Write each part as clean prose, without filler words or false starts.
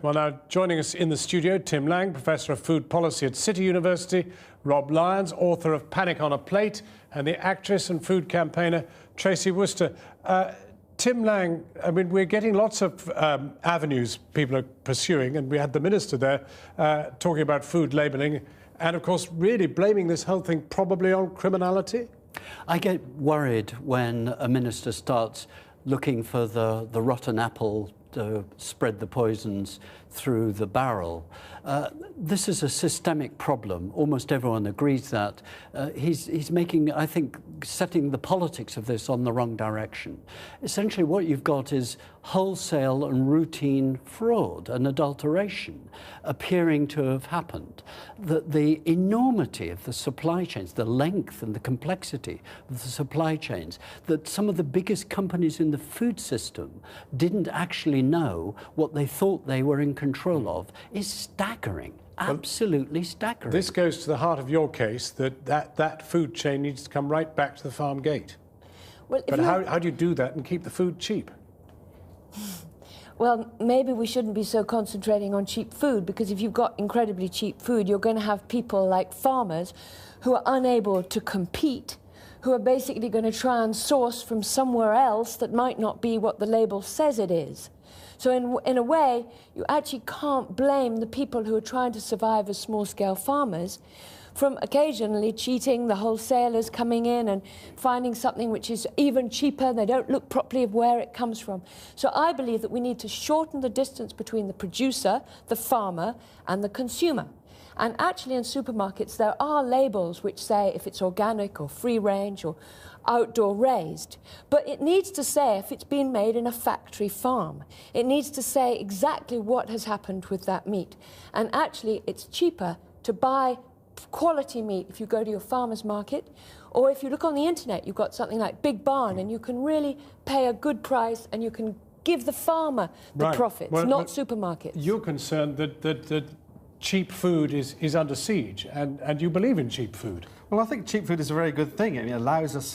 Well, now joining us in the studio, Tim Lang, Professor of Food Policy at City University, Rob Lyons, author of Panic on a Plate, and the actress and food campaigner Tracy Worcester. Tim Lang, I mean, we're getting lots of avenues people are pursuing, and we had the Minister there talking about food labelling, and of course really blaming this whole thing probably on criminality. I get worried when a minister starts looking for the rotten apple to spread the poisons through the barrel. This is a systemic problem. Almost everyone agrees that. He's making, I think, setting the politics of this on the wrong direction. Essentially, what you've got is wholesale and routine fraud and adulteration appearing to have happened. The enormity of the supply chains, the length and the complexity of the supply chains, that some of the biggest companies in the food system didn't actually know what they thought they were in control of, is staggering. Absolutely staggering. This goes to the heart of your case, that food chain needs to come right back to the farm gate. Well, but how do you do that and keep the food cheap? Well, maybe we shouldn't be so concentrating on cheap food, because if you've got incredibly cheap food, you're going to have people like farmers who are unable to compete, who are basically going to try and source from somewhere else that might not be what the label says it is. So in a way, you actually can't blame the people who are trying to survive as small-scale farmers from occasionally cheating the wholesalers coming in and finding something which is even cheaper. They don't look properly of where it comes from. So I believe that we need to shorten the distance between the producer, the farmer, and the consumer. And actually in supermarkets there are labels which say if it's organic or free range or outdoor raised, but it needs to say if it's been made in a factory farm. It needs to say exactly what has happened with that meat. And actually it's cheaper to buy quality meat if you go to your farmer's market, or if you look on the internet, you've got something like Big Barn, and you can really pay a good price and you can give the farmer the profits, not supermarkets. You're concerned that cheap food is under siege, and you believe in cheap food. Well, I think cheap food is a very good thing. It allows us,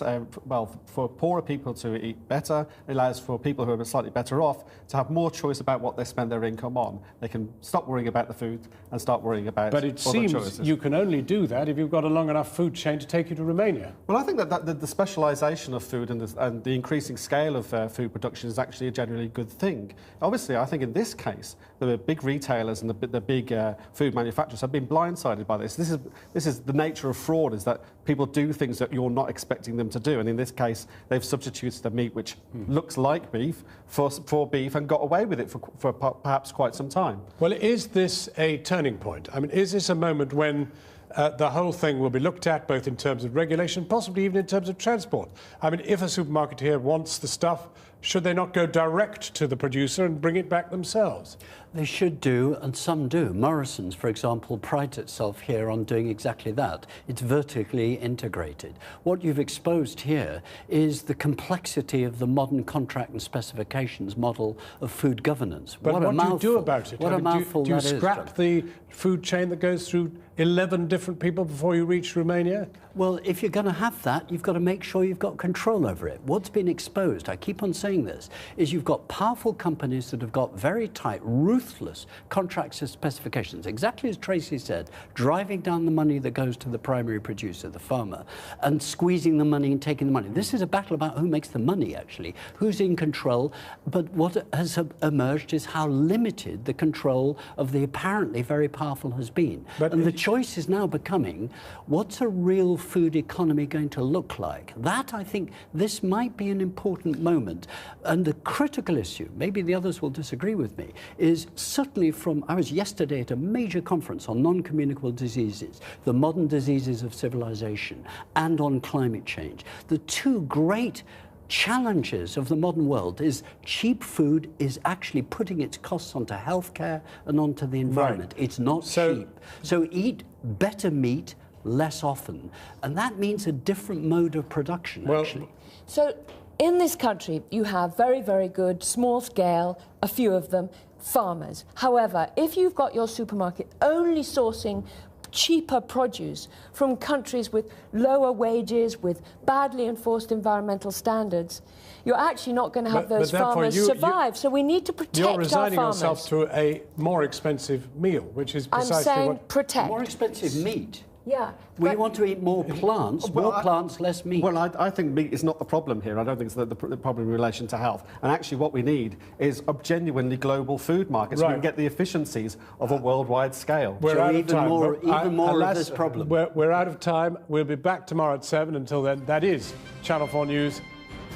for poorer people to eat better. It allows for people who are slightly better off to have more choice about what they spend their income on. They can stop worrying about the food and start worrying about other choices. But it seems you can only do that if you've got a long enough food chain to take you to Romania. Well, I think that the specialisation of food and the increasing scale of food production is actually a generally good thing. Obviously, I think in this case, the big retailers and the big food manufacturers have been blindsided by this. This is the nature of fraud, is that people do things that you're not expecting them to do. And in this case, they've substituted the meat, which looks like beef, for beef, and got away with it for perhaps quite some time. Well, is this a turning point? I mean, is this a moment when the whole thing will be looked at, both in terms of regulation, possibly even in terms of transport? I mean, if a supermarket here wants the stuff, should they not go direct to the producer and bring it back themselves? They should do, and some do. Morrison's, for example, prides itself here on doing exactly that. It's vertically integrated. What you've exposed here is the complexity of the modern contract and specifications model of food governance. But what do you do about it? What a mouthful that is. Do you scrap the food chain that goes through 11 different people before you reach Romania? Well, if you're going to have that, you've got to make sure you've got control over it. What's been exposed, I keep on saying this, is you've got powerful companies that have got very tight, ruthless contracts and specifications, exactly as Tracy said, driving down the money that goes to the primary producer, the farmer, and squeezing the money and taking the money. This is a battle about who makes the money, actually, who's in control. But what has emerged is how limited the control of the apparently very powerful has been. And the choice is now becoming, what's a real food economy going to look like? That, I think, this might be an important moment. And the critical issue, maybe the others will disagree with me, is certainly from, I was yesterday at a major conference on non-communicable diseases, the modern diseases of civilization, and on climate change. The two great challenges of the modern world is cheap food is actually putting its costs onto healthcare and onto the environment. It's not cheap. So eat better meat less often. And that means a different mode of production, actually. So in this country, you have very, very good, small scale, a few of them, farmers. However, if you've got your supermarket only sourcing cheaper produce from countries with lower wages, with badly enforced environmental standards, you're actually not going to have those therefore farmers survive. So we need to protect our farmers. You're resigning yourself to a more expensive meal, which is precisely I'm saying what... protect. More expensive meat. Yeah. We want to eat more plants, plants, less meat. Well, I think meat is not the problem here. I don't think it's the problem in relation to health. And actually what we need is a genuinely global food market so we can get the efficiencies of a worldwide scale. We're out of time. Even more of this problem. We're out of time. We'll be back tomorrow at 7. Until then, that is Channel 4 News.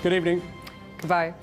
Good evening. Goodbye.